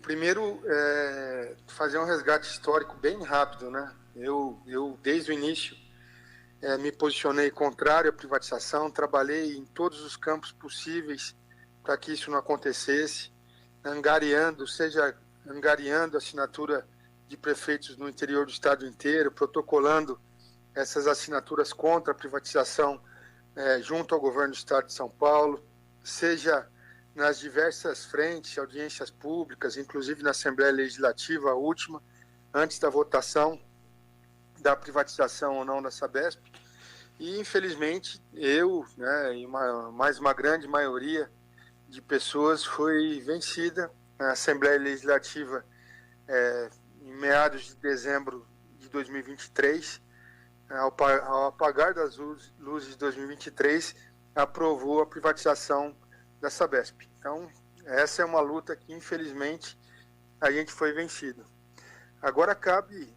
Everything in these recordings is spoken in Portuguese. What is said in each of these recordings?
primeiro, fazer um resgate histórico bem rápido, né? Eu desde o início, me posicionei contrário à privatização, trabalhei em todos os campos possíveis para que isso não acontecesse, angariando assinatura de prefeitos no interior do estado inteiro, protocolando essas assinaturas contra a privatização junto ao governo do estado de São Paulo, seja nas diversas frentes, audiências públicas, inclusive na Assembleia Legislativa, a última, antes da votação da privatização ou não da Sabesp. E, infelizmente, e mais uma grande maioria de pessoas foi vencida na Assembleia Legislativa em meados de dezembro de 2023, ao apagar das luzes de 2023, aprovou a privatização da Sabesp. Então, essa é uma luta que, infelizmente, a gente foi vencido. Agora cabe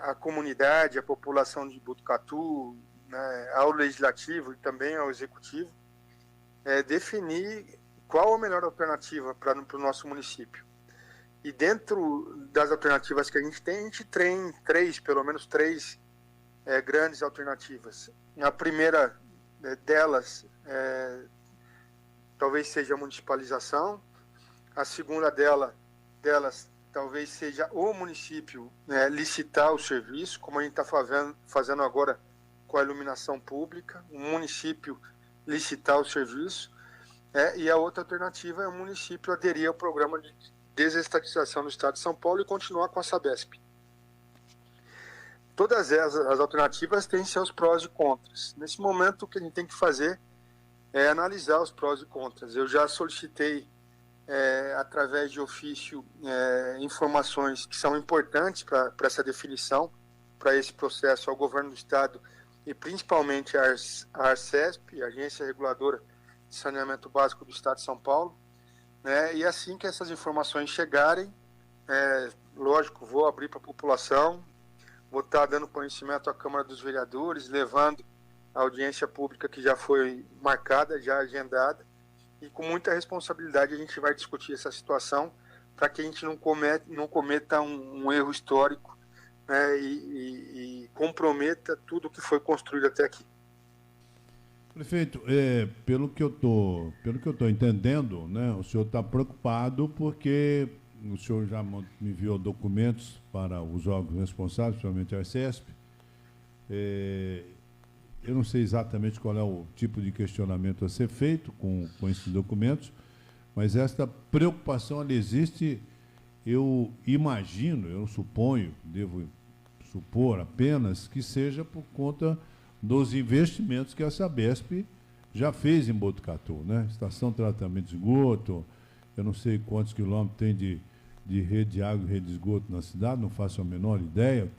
à comunidade, à população de Botucatu, né, ao Legislativo e também ao Executivo, definir qual a melhor alternativa para o nosso município. E dentro das alternativas que a gente tem pelo menos três grandes alternativas. A primeira delas talvez seja a municipalização. A segunda delas talvez seja o município licitar o serviço, como a gente está fazendo agora com a iluminação pública, o município licitar o serviço. E a outra alternativa é o município aderir ao programa de desestatização do Estado de São Paulo e continuar com a Sabesp. Todas as alternativas têm seus prós e contras. Nesse momento, o que a gente tem que fazer é analisar os prós e contras. Eu já solicitei, através de ofício, informações que são importantes para essa definição, para esse processo ao governo do Estado e principalmente a ARCESP, a Agência Reguladora de Saneamento Básico do Estado de São Paulo. E assim que essas informações chegarem, lógico, vou abrir para a população, vou estar dando conhecimento à Câmara dos Vereadores, levando a audiência pública que já foi marcada, já agendada, e com muita responsabilidade a gente vai discutir essa situação para que a gente não cometa um erro histórico, e comprometa tudo que foi construído até aqui. Prefeito, pelo que eu estou entendendo, né, o senhor está preocupado porque o senhor já me enviou documentos para os órgãos responsáveis, principalmente a ARCESP. Eu não sei exatamente qual é o tipo de questionamento a ser feito com esses documentos, mas esta preocupação ela existe, eu imagino, eu suponho, devo supor apenas que seja por conta dos investimentos que a Sabesp já fez em Botucatu, né? Estação de tratamento de esgoto, eu não sei quantos quilômetros tem de rede de água e rede de esgoto na cidade, não faço a menor ideia,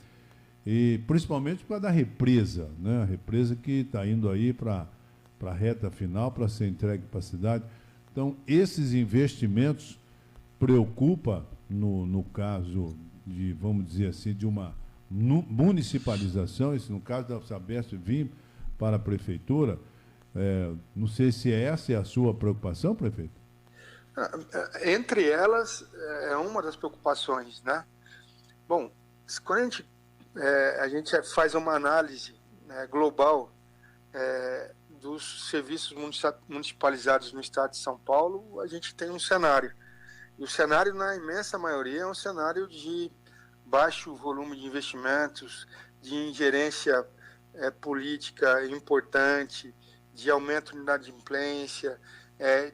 e principalmente para dar represa, né? A represa que está indo aí para a reta final, para ser entregue para a cidade. Então, esses investimentos preocupam, no caso de, vamos dizer assim, de uma municipalização, esse, no caso da Sabesp vir para a prefeitura, não sei se essa é a sua preocupação, prefeito? Entre elas, é uma das preocupações, né? Bom, quando a gente faz uma análise, global dos serviços municipalizados no estado de São Paulo, a gente tem um cenário. E o cenário, na imensa maioria, é um cenário de baixo volume de investimentos, de ingerência política importante, de aumento de inadimplência,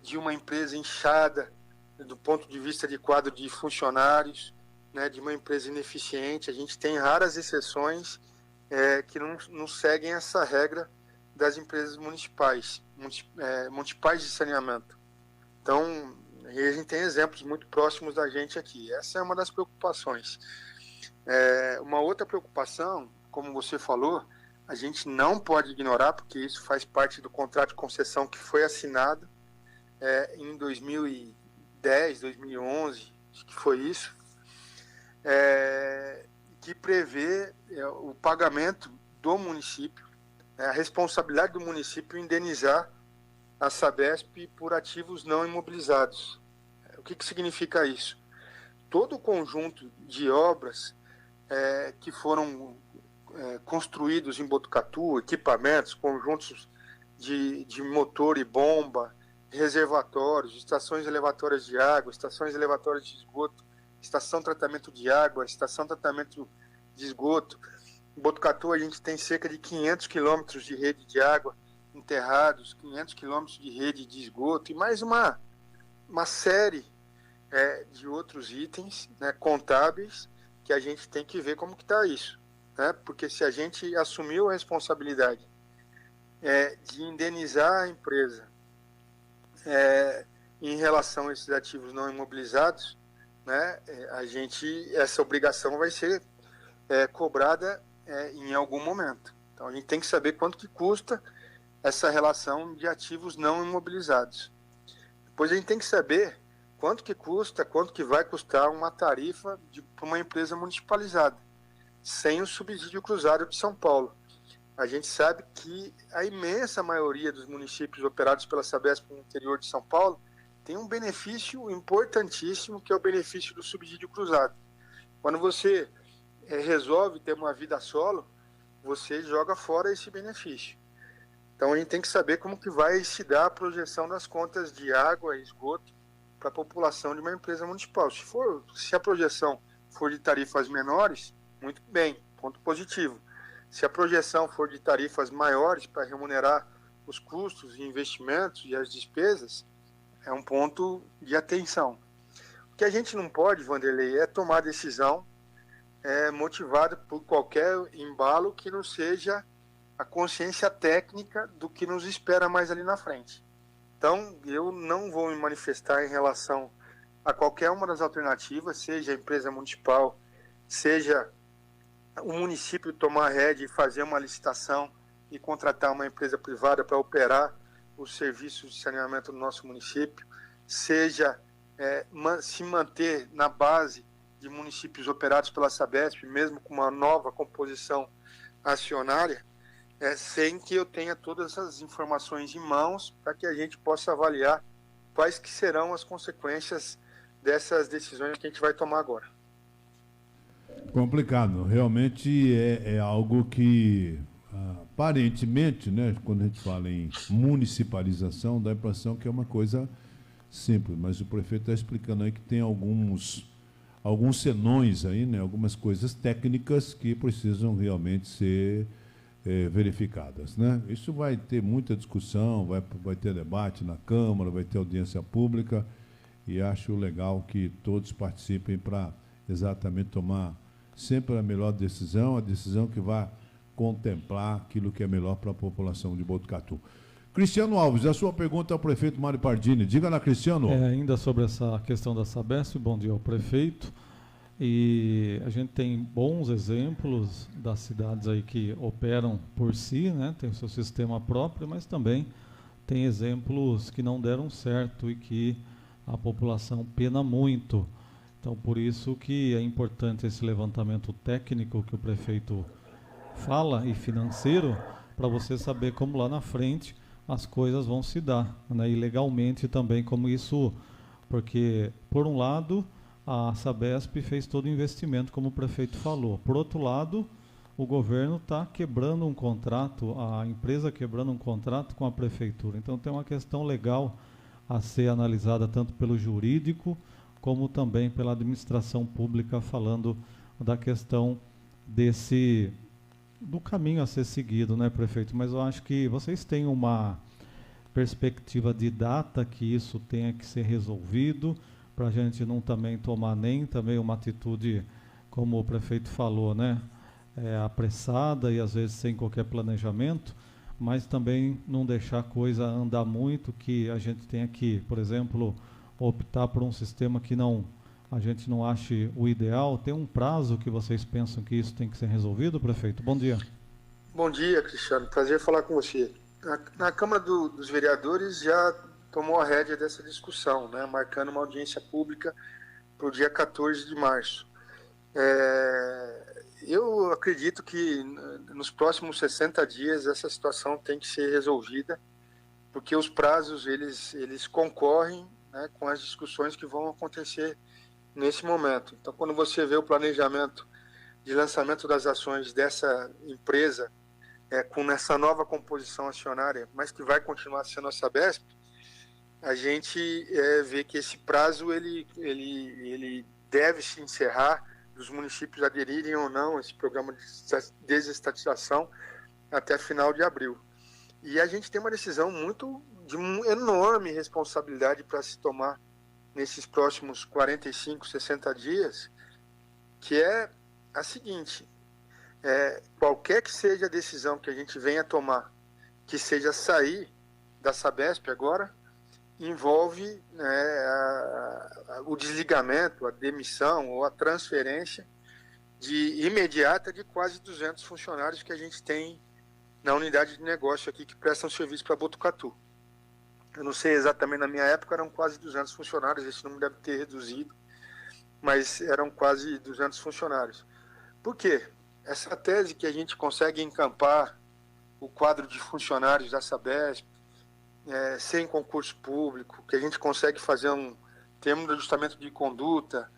de uma empresa inchada do ponto de vista de quadro de funcionários, de uma empresa ineficiente. A gente tem raras exceções que não seguem essa regra das empresas municipais de saneamento. Então, a gente tem exemplos muito próximos da gente aqui. Essa é uma das preocupações. Uma outra preocupação, como você falou, a gente não pode ignorar, porque isso faz parte do contrato de concessão que foi assinado em 2010, 2011, acho que foi isso, que prevê o pagamento do município, a responsabilidade do município em indenizar a Sabesp por ativos não imobilizados. O que significa isso? Todo o conjunto de obras que foram construídos em Botucatu, equipamentos, conjuntos de motor e bomba, reservatórios, estações elevatórias de água, estações elevatórias de esgoto, estação de tratamento de água, estação de tratamento de esgoto. Em Botucatu a gente tem cerca de 500 quilômetros de rede de água enterrados, 500 quilômetros de rede de esgoto e mais uma série de outros itens, né, contábeis, que a gente tem que ver como que está isso, né? Porque se a gente assumiu a responsabilidade de indenizar a empresa em relação a esses ativos não imobilizados, né, essa obrigação vai ser cobrada em algum momento. Então a gente tem que saber quanto que custa essa relação de ativos não imobilizados. Depois a gente tem que saber quanto que custa, quanto que vai custar uma tarifa para uma empresa municipalizada, sem o subsídio cruzado de São Paulo. A gente sabe que a imensa maioria dos municípios operados pela Sabesp no interior de São Paulo tem um benefício importantíssimo, que é o benefício do subsídio cruzado. Quando você resolve ter uma vida solo, você joga fora esse benefício. Então a gente tem que saber como que vai se dar a projeção das contas de água e esgoto para a população de uma empresa municipal. Se a projeção for de tarifas menores, muito bem, ponto positivo. Se a projeção for de tarifas maiores para remunerar os custos e investimentos e as despesas, é um ponto de atenção. O que a gente não pode, Vanderlei, é tomar decisão motivada por qualquer embalo que não seja a consciência técnica do que nos espera mais ali na frente. Então, eu não vou me manifestar em relação a qualquer uma das alternativas, seja a empresa municipal, seja o município tomar a rédea e fazer uma licitação e contratar uma empresa privada para operar os serviços de saneamento do nosso município, seja se manter na base de municípios operados pela Sabesp, mesmo com uma nova composição acionária, sem que eu tenha todas as informações em mãos para que a gente possa avaliar quais que serão as consequências dessas decisões que a gente vai tomar agora. Complicado, realmente é algo que, aparentemente, né, quando a gente fala em municipalização, dá a impressão que é uma coisa simples, mas o prefeito está explicando aí que tem alguns senões aí, né, algumas coisas técnicas que precisam realmente ser verificadas, né? Isso vai ter muita discussão, vai ter debate na Câmara, vai ter audiência pública, e acho legal que todos participem para exatamente tomar sempre a melhor decisão, a decisão que vai contemplar aquilo que é melhor para a população de Botucatu. Cristiano Alves, a sua pergunta ao prefeito Mário Pardini. Diga lá, Cristiano. Ainda sobre essa questão da Sabesp, bom dia ao prefeito. E a gente tem bons exemplos das cidades aí que operam por si, né? Tem o seu sistema próprio, mas também tem exemplos que não deram certo e que a população pena muito. Então, por isso que é importante esse levantamento técnico que o prefeito fala e financeiro, para você saber como lá na frente as coisas vão se dar, né? E legalmente também como isso, porque, por um lado, a Sabesp fez todo o investimento, como o prefeito falou. Por outro lado, o governo está quebrando um contrato, a empresa quebrando um contrato com a prefeitura. Então tem uma questão legal a ser analisada tanto pelo jurídico, como também pela administração pública, falando da questão do caminho a ser seguido, né, prefeito? Mas eu acho que vocês têm uma perspectiva de data que isso tenha que ser resolvido, para a gente não também tomar nem também uma atitude, como o prefeito falou, né, apressada e às vezes sem qualquer planejamento, mas também não deixar a coisa andar muito, que a gente tenha que, por exemplo, optar por um sistema que a gente não ache o ideal. Tem um prazo que vocês pensam que isso tem que ser resolvido, prefeito? Bom dia. Bom dia, Cristiano. Prazer falar com você. Na Câmara dos Vereadores já tomou a rédea dessa discussão, né, marcando uma audiência pública para o dia 14 de março. Eu acredito que nos próximos 60 dias essa situação tem que ser resolvida, porque os prazos eles concorrem, né, com as discussões que vão acontecer nesse momento. Então, quando você vê o planejamento de lançamento das ações dessa empresa, com essa nova composição acionária, mas que vai continuar sendo a Sabesp, a gente vê que esse prazo ele deve se encerrar, os municípios aderirem ou não a esse programa de desestatização até final de abril. E a gente tem uma decisão de uma enorme responsabilidade para se tomar nesses próximos 45, 60 dias, que é a seguinte: qualquer que seja a decisão que a gente venha tomar, que seja sair da Sabesp agora, envolve, né, o desligamento, a demissão ou a transferência imediata de quase 200 funcionários que a gente tem na unidade de negócio aqui que prestam serviço para Botucatu. Eu não sei exatamente, na minha época eram quase 200 funcionários, esse número deve ter reduzido, mas eram quase 200 funcionários. Por quê? Essa tese que a gente consegue encampar o quadro de funcionários da Sabesp, sem concurso público, que a gente consegue fazer um termo de ajustamento de conduta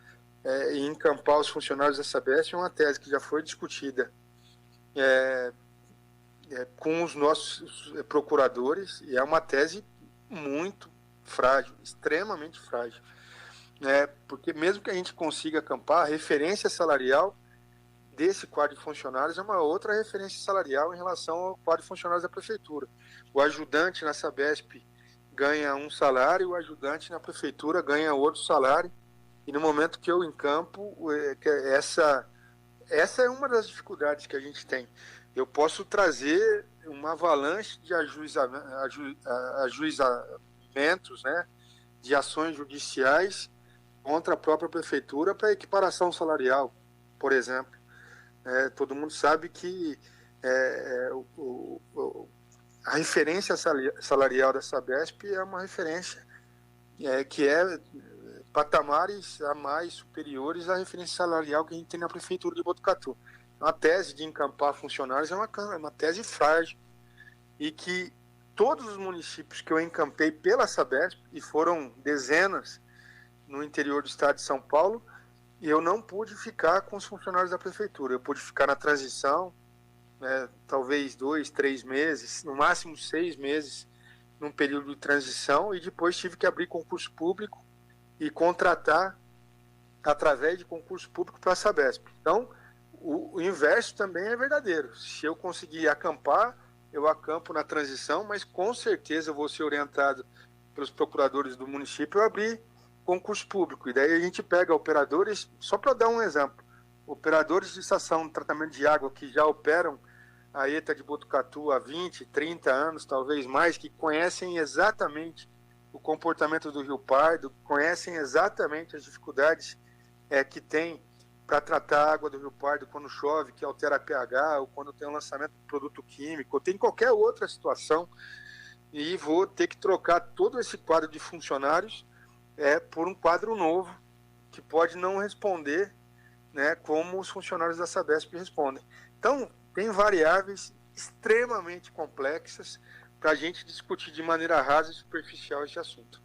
e encampar os funcionários da Sabesp, é uma tese que já foi discutida com os nossos procuradores, e é uma tese muito frágil, extremamente frágil, porque mesmo que a gente consiga acampar, a referência salarial desse quadro de funcionários é uma outra referência salarial em relação ao quadro de funcionários da prefeitura. O ajudante na Sabesp ganha um salário, o ajudante na prefeitura ganha outro salário, e no momento que eu encampo, essa é uma das dificuldades que a gente tem. Eu posso trazer uma avalanche de ajuizamentos, né, de ações judiciais contra a própria prefeitura para equiparação salarial, por exemplo. Todo mundo sabe que a referência salarial da Sabesp é uma referência que patamares a mais superiores à referência salarial que a gente tem na prefeitura de Botucatu. A tese de encampar funcionários é uma tese frágil, e que todos os municípios que eu encampei pela Sabesp, e foram dezenas no interior do estado de São Paulo, eu não pude ficar com os funcionários da prefeitura. Eu pude ficar na transição, talvez 2, 3 meses, no máximo 6 meses, num período de transição, e depois tive que abrir concurso público e contratar através de concurso público para a Sabesp. Então, o inverso também é verdadeiro. Se eu conseguir acampar, eu acampo na transição, mas com certeza eu vou ser orientado pelos procuradores do município a abrir concurso público. E daí a gente pega operadores, só para dar um exemplo, operadores de estação de tratamento de água que já operam a ETA de Botucatu há 20, 30 anos, talvez mais, que conhecem exatamente o comportamento do Rio Pardo, conhecem exatamente as dificuldades que tem para tratar a água do Rio Pardo quando chove, que altera a pH, ou quando tem um lançamento de produto químico, ou tem qualquer outra situação, e vou ter que trocar todo esse quadro de funcionários por um quadro novo, que pode não responder, né, como os funcionários da Sabesp respondem. Então, tem variáveis extremamente complexas para a gente discutir de maneira rasa e superficial esse assunto.